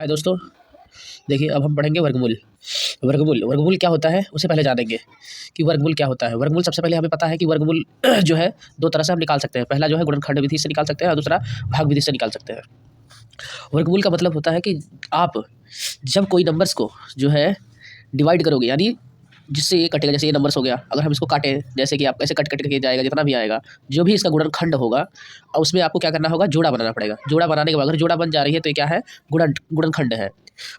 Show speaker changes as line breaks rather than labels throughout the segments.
हाय दोस्तों, देखिए अब हम पढ़ेंगे वर्गमूल। वर्गमूल वर्गमूल क्या होता है उसे पहले जानेंगे कि वर्गमूल क्या होता है। वर्गमूल सबसे पहले हमें पता है कि वर्गमूल जो है दो तरह से हम निकाल सकते हैं। पहला जो है गुणनखंड विधि से निकाल सकते हैं और दूसरा भाग विधि से निकाल सकते हैं। वर्गमूल का मतलब होता है कि आप जब कोई नंबर्स को जो है डिवाइड करोगे, यानी जिससे ये कटेगा, जैसे ये नंबर्स हो गया, अगर हम इसको काटें, जैसे कि आप ऐसे कट कट के जाएगा, जितना भी आएगा जो भी इसका गुणनखंड होगा, और उसमें आपको क्या करना होगा, जोड़ा बनाना पड़ेगा। जोड़ा बनाने के बाद अगर जोड़ा बन जा रही है तो ये क्या है, गुणनखंड है।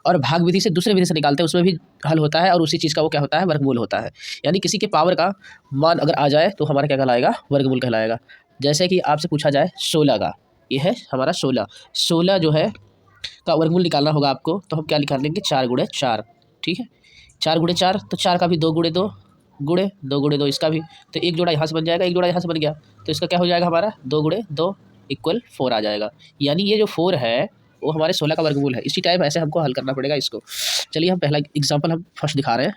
और भाग विधि से दूसरे विधि से निकालते हैं, उसमें भी हल होता है और उसी चीज़ का वो क्या होता है, वर्गमूल होता है। यानी किसी के पावर का मान अगर आ जाए तो हमारा क्या कहलाएगा, वर्गमूल कहलाएगा। जैसे कि आपसे पूछा जाए 16 का, ये है हमारा 16। 16 जो है का वर्गमूल निकालना होगा आपको, तो हम क्या निकाल लेंगे, 4 गुणे 4। ठीक है, 4 गुणे 4, तो 4 का भी 2 गुणे 2 गुणे 2 गुणे 2 इसका भी, तो एक जोड़ा यहाँ से बन जाएगा, एक जोड़ा यहाँ से बन गया, तो इसका क्या हो जाएगा, हमारा 2 गुणे 2 इक्वल 4 आ जाएगा। यानी ये जो 4 है वो हमारे 16 का वर्गमूल है। इसी टाइप ऐसे हमको हल करना पड़ेगा इसको। चलिए हम पहला एग्जाम्पल हम फर्स्ट दिखा रहे हैं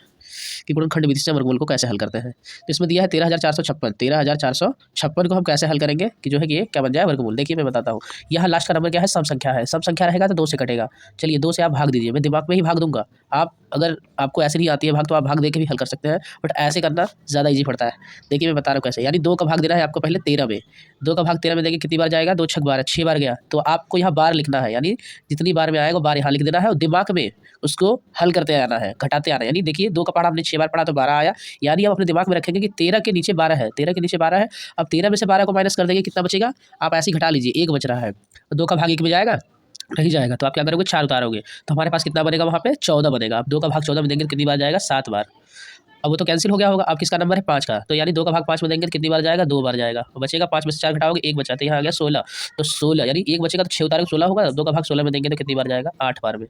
कि गुणनखंड विधि से वर्गमूल को कैसे हल करते हैं। तो इसमें दिया है 13,456। 13,456 को हम कैसे हल करेंगे कि जो है कि ये क्या बन जाए, वर्गमूल। देखिए मैं बताता हूँ, यहाँ लास्ट का नंबर क्या है, सम संख्या है। सम संख्या रहेगा तो 2 से कटेगा। चलिए 2 से आप भाग दीजिए, मैं दिमाग में ही भाग दूंगा। आप अगर आपको ऐसे नहीं आती है भाग, तो आप भाग दे के भी हल कर सकते हैं, बट ऐसे करना ज़्यादा ईजी पड़ता है। देखिए मैं बता रहा हूँ कैसे। यानी 2 का भाग देना है आपको पहले 13 में। 2 का भाग 13 में देंगे, कितनी बार जाएगा, 2 छक 12, 6 बार गया। तो आपको यहाँ बार लिखना है, यानी जितनी बार में आएगा बार यहाँ लिख देना है और दिमाग में उसको हल करते आना है, घटाते आना है। यानी देखिए 2 का पढ़ा हमने 6 बार पढ़ा तो 12 आया। यानी आप अपने दिमाग में रखेंगे कि 13 के नीचे 12 है, 13 के नीचे 12 है। अब 13 में से 12 को माइनस कर देंगे, कितना बचेगा, आप ऐसे ही घटा लीजिए, 1 बच रहा है। 2 का भाग 1 में जाएगा, नहीं जाएगा, तो आप क्या करोगे, 4 उतारोगे, तो हमारे पास कितना बनेगा, वहाँ पे 14 बनेगा। आप 2 का भाग 14 में देंगे, कितनी बार जाएगा, 7 बार। अब वो तो कैंसिल हो गया होगा। अब किसका नंबर है, 5 का, तो यानी 2 का भाग 5 में देंगे तो कितनी बार जाएगा, 2 बार जाएगा। तो बचेगा 5 में से 4 घटाओगे, 1 बचा, तो यहाँ आ गया 16। तो 16 यानी 1 बचेगा तो 6 उतारोगे, 16 होगा। 2 का भाग 16 में देंगे तो कितनी बार जाएगा, 8 बार में।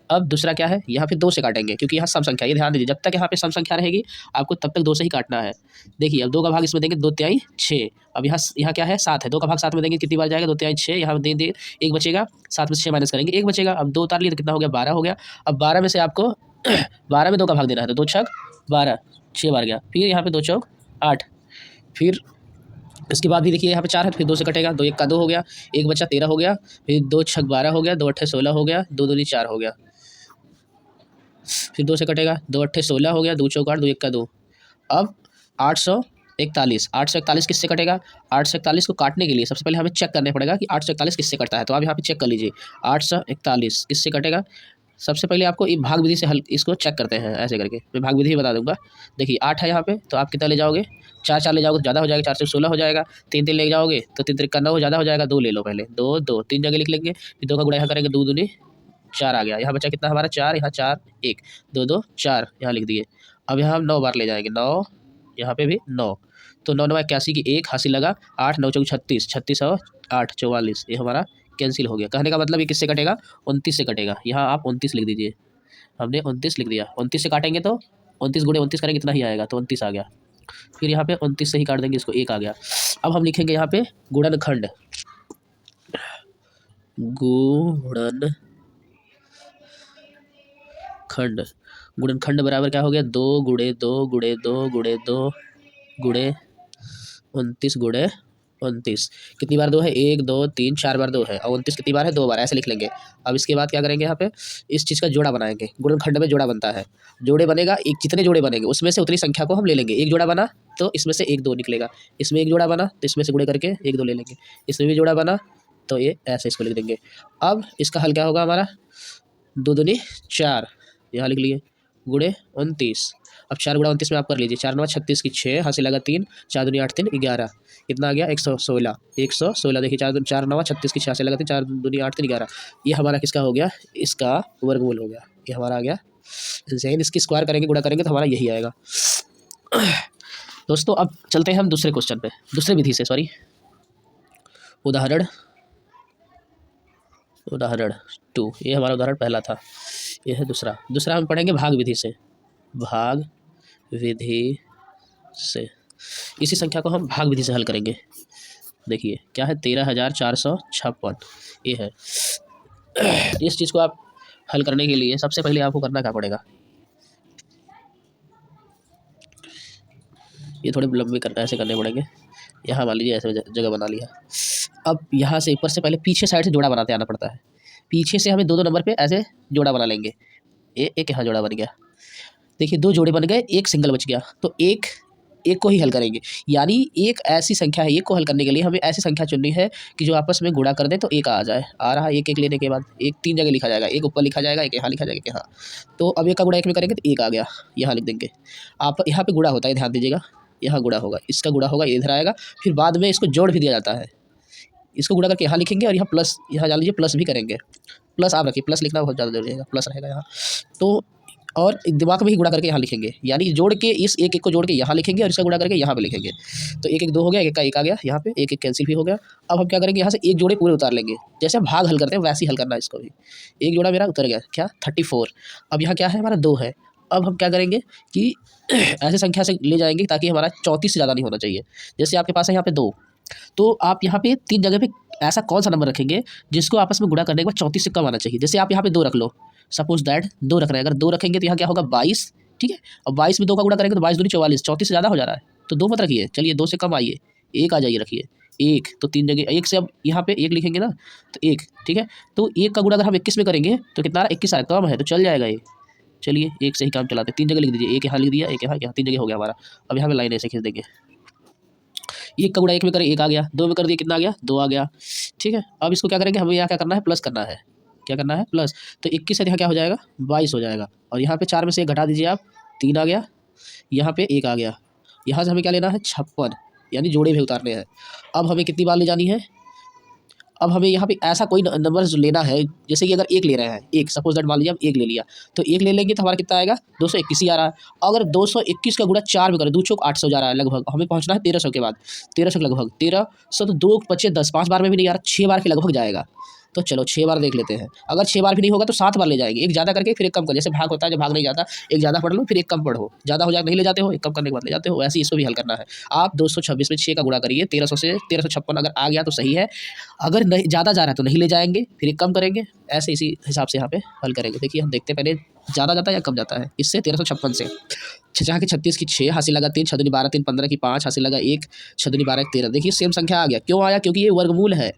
अब दूसरा क्या है, यहाँ फिर 2 से काटेंगे, क्योंकि यहाँ सम संख्या, ये ध्यान दीजिए, जब तक यहाँ पे सम संख्या रहेगी आपको तब तक 2 से ही काटना है। देखिए अब 2 का भाग इसमें देंगे, 2 तिहाई 6। अब यहाँ क्या है, 7 है, 2 का भाग 7 में देंगे, कितनी बार जाएगा, 2 तिहाई 6। यहाँ दे 1 बचेगा, 7 में से 6 माइनस करेंगे, 1 बचेगा। अब 2 उतार लिए तो कितना हो गया, 12 हो गया। अब 12 में से आपको 12 में 2 का भाग देना है, तो 2 छक 12, 6 बार गया। फिर यहाँ पे 2 चौक 8। फिर इसके बाद भी देखिए यहाँ पे 4 है, फिर 2 से कटेगा, 2 1 का 2 हो गया, 1 बचा 13 हो गया। फिर 2 छक 12 हो गया, 2 अट्ठे 16 हो गया, 2 दूनी 4 हो गया। फिर 2 से कटेगा, 2 अट्ठे 16 हो गया, 2 चौक 8, 2 1 का 2। अब 841, 841 किससे कटेगा, 841 को काटने के लिए सबसे पहले हमें चेक करना पड़ेगा कि 841 किससे कटता है। तो आप यहाँ पे चेक कर लीजिए, 841 किससे कटेगा। सबसे पहले आपको ये भाग विधि से हल इसको चेक करते हैं, ऐसे करके मैं भाग विधि बता दूंगा। देखिए 8 है यहाँ पे, तो आप कितना ले जाओगे, 4 4 ले जाओगे तो ज़्यादा हो जाएगा, 4 से 16 हो जाएगा। 3 3 ले जाओगे तो 3 3 का 9 ज़्यादा हो जाएगा, 2 ले लो पहले, 2 2 3 जगह लिख लेंगे। फिर 2 का गुणा यहाँ करेंगे, 2 दूनी 4 आ गया। यहाँ बचा कितना हमारा 4, यहाँ 4 1 2 2 4 यहाँ लिख दिए। अब यहाँ हम 9 बार ले जाएंगे, 9 यहाँ पे भी 9, तो 9 9 81 की 1 हासिल लगा, 8 9 चौक 36, 36 और 8 44, ये हमारा कैंसिल हो गया। कहने का मतलब ये किससे कटेगा, 29 से कटेगा। यहाँ आप 29 लिख दीजिए, हमने 29 लिख दिया। 29 से काटेंगे तो 29 गुणे 29 करेंगे, इतना ही आएगा, तो 29 आ गया। फिर यहाँ पे 29 से ही काट देंगे इसको, 1 आ गया। अब हम लिखेंगे यहाँ पे गुणनखंड, गुणनखंड बराबर क्या हो गया, 2 गुणे 2 गुणे 2 गुणे 2 गुणे 29 गुणे 29। कितनी बार 2 है, 1 2 3 4 बार 2 है, और 29 कितनी बार है, 2 बार, ऐसे लिख लेंगे। अब इसके बाद क्या करेंगे, यहाँ पे इस चीज़ का जोड़ा बनाएंगे। गुणनखंड में जोड़ा बनता है, जोड़े बनेगा, एक जितने जोड़े बनेंगे उसमें से उतनी संख्या को हम ले लेंगे। एक जोड़ा बना तो इसमें से 1 2 निकलेगा, इसमें एक जोड़ा बना तो इसमें से गुणे करके 1 2 ले लेंगे, इसमें भी जोड़ा बना तो ये ऐसे इसको लिख देंगे। अब इसका हल क्या होगा हमारा, 2 दूनी 4, यहाँ लिख लिए, गुणे 29। अब 4 गुणा 29 में आप कर लीजिए, 4 9 36 की 6 हासिल लगा 3, 4 दूनी 8 3 11, कितना आ गया, 116 116। देखिए 4 9 36 की 6 हासिल लगा 3, 4 दूनी 8 3 11, ये हमारा किसका हो गया, इसका वर्गमूल हो गया, ये हमारा आ गया। जैन इसकी स्क्वायर करेंगे, गुणा करेंगे तो हमारा यही आएगा। दोस्तों अब चलते हैं हम दूसरे क्वेश्चन पे, दूसरे विधि से, सॉरी, उदाहरण 2। ये हमारा उदाहरण पहला था, ये है दूसरा हम पढ़ेंगे भाग विधि से। भाग विधि से इसी संख्या को हम भाग विधि से हल करेंगे। देखिए क्या है, 13,456 ये है। इस चीज़ को आप हल करने के लिए सबसे पहले आपको करना क्या पड़ेगा, ये थोड़े लंबे ऐसे करने पड़ेंगे। यहाँ मान लीजिए ऐसे जगह बना लिया। अब यहाँ से ऊपर से पहले पीछे साइड से जोड़ा बनाते आना पड़ता है, पीछे से हमें 2-2 नंबर पे ऐसे जोड़ा बना लेंगे। एक यहाँ जोड़ा बन गया। देखिए 2 जोड़े बन गए, एक सिंगल बच गया। तो एक को ही हल करेंगे। यानी एक ऐसी संख्या है, एक को हल करने के लिए हमें ऐसी संख्या चुननी है कि जो आपस में गुणा कर दें तो एक आ जाए। आ रहा एक लेने के बाद एक 3 जगह लिखा जाएगा, एक ऊपर लिखा जाएगा, एक यहाँ लिखा जाएगा, एक यहाँ। तो अब एक का गुणा एक में करेंगे तो एक आ गया, यहाँ लिख देंगे। आप यहाँ पे गुणा होता है, ध्यान दीजिएगा, यहाँ गुणा होगा, इसका गुणा होगा, इधर आएगा, फिर बाद में इसको जोड़ भी दिया जाता है। इसको गुणा करके यहाँ लिखेंगे और यहाँ प्लस, यहाँ जान लीजिए प्लस भी करेंगे। प्लस आप रखिए, प्लस लिखना बहुत ज़्यादा जरूरी है, प्लस रहेगा यहाँ। तो और दिमाग में ही गुणा करके यहाँ लिखेंगे, यानी जोड़ के इस एक को जोड़ के यहाँ लिखेंगे और इसका गुणा करके यहाँ पे लिखेंगे। तो 1 1 2 हो गया, एक का एक आ गया, यहाँ पे 1 1 कैंसिल भी हो गया। अब हम क्या करेंगे, यहाँ से एक जोड़े पूरे उतार लेंगे। जैसे हम भाग हल करते हैं वैसे ही हल करना है इसको भी। एक जोड़ा मेरा उतर गया, क्या 34। अब यहाँ क्या है हमारा 2 है। अब हम क्या करेंगे कि ऐसे संख्या से ले जाएंगे ताकि हमारा 34 से ज़्यादा नहीं होना चाहिए। जैसे आपके पास है यहाँ पे 2, तो आप यहाँ पे 3 जगह पे ऐसा कौन सा नंबर रखेंगे जिसको आपस में गुणा करने के बाद 34 से कम आना चाहिए। जैसे आप यहाँ पे 2 रख लो, सपोज दैट 2 रख रहे हैं, अगर 2 रखेंगे तो यहाँ क्या होगा 22, ठीक है। अब 22 में 2 का गुणा करेंगे तो 22 दूनी 44, 34 से ज़्यादा हो जा रहा है, तो 2 मत रखिए, चलिए 2 से कम आइए, 1 आ जाइए, रखिए 1। तो 3 जगह 1 से अब यहाँ पे 1 लिखेंगे ना, तो 1, ठीक है। तो 1 का गुणा अगर हम 21 में करेंगे तो कितना 21 आया, कम है तो चल जाएगा ये। चलिए 1 से ही काम चलाते हैं, 3 जगह लिख दीजिए, 1 यहाँ लिख दिया, 1 यहाँ, 3 जगह हो गया हमारा। अब यहाँ पे लाइन ऐसे खींच देंगे, 1 का गुणा 1 में करें 1 आ गया, 2 में कर दिया कितना आ गया 2 आ गया, ठीक है। अब इसको क्या करेंगे, हमें यहाँ क्या करना है, प्लस करना है। क्या करना है, प्लस। तो 21 से यहाँ क्या हो जाएगा 22 हो जाएगा, और यहाँ पे 4 में से 1 घटा दीजिए आप, 3 आ गया, यहाँ पे 1 आ गया। यहाँ से हमें क्या लेना है 56, यानी जोड़े भी उतारने हैं। अब हमें कितनी बार ले जानी है, अब हमें यहाँ पे ऐसा कोई नंबर लेना है, जैसे कि अगर 1 ले रहे हैं, 1 सपोज दैट मान लीजिए हम 1 ले लिया, तो 1 ले लेंगे तो हमारा कितना आएगा 221 ही आ रहा है। अगर 221 का गुणा 4 में करें, 2 चौक 800 जा रहा है लगभग, हमें पहुँचना है 1300 के बाद, 1300 के लगभग, 1300 तो 2 बचे 10, 5 बार में भी नहीं आ रहा, 6 बार के लगभग जाएगा। तो चलो 6 बार देख लेते हैं, अगर 6 बार भी नहीं होगा तो 7 बार ले जाएंगे, एक ज़्यादा करके फिर एक कम कर, जैसे भाग होता है जब भाग नहीं जाता, एक ज़्यादा पढ़ लो फिर एक कम पढ़ो, ज़्यादा हो जाए नहीं ले जाते हो, एक कम करने के बाद ले जाते हो, ऐसे इसको भी हल करना है। आप 226 में 6 का गुणा करिए, 1300 से 1356 अगर आ गया तो सही है, अगर नहीं ज़्यादा जा रहा है तो नहीं ले जाएंगे, फिर एक कम करेंगे, ऐसे इसी हिसाब से यहाँ पे हल करेंगे। देखिए हम देखते पहले ज़्यादा जाता है या कम जाता है, इससे 1356 से 6 के 36 की 6 हासिल लगा, 3 6 दूनी 12, 3 15 की 5 हासिल लगा, 1 6 दूनी 12 13। देखिए सेम संख्या आ गया, क्यों आया, क्योंकि ये वर्गमूल है,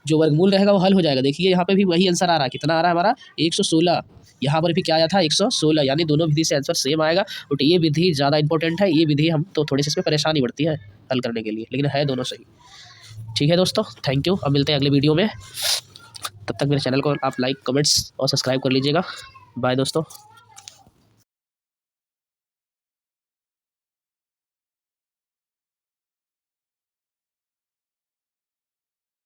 जो वर्गमूल रहेगा वो हल हो जाएगा। देखिए यहाँ पे भी वही आंसर आ रहा है, कितना आ रहा है हमारा 116, यहाँ पर भी क्या आया था 116, यानी दोनों विधि से आंसर सेम आएगा। बट ये विधि ज़्यादा इंपॉर्टेंट है, ये विधि हम तो थोड़ी सी इसमें परेशानी बढ़ती है हल करने के लिए, लेकिन है दोनों सही। ठीक है दोस्तों, थैंक यू, अब मिलते हैं अगले वीडियो में, तब तक मेरे चैनल को आप लाइक कमेंट्स और सब्सक्राइब कर लीजिएगा। बाय दोस्तों।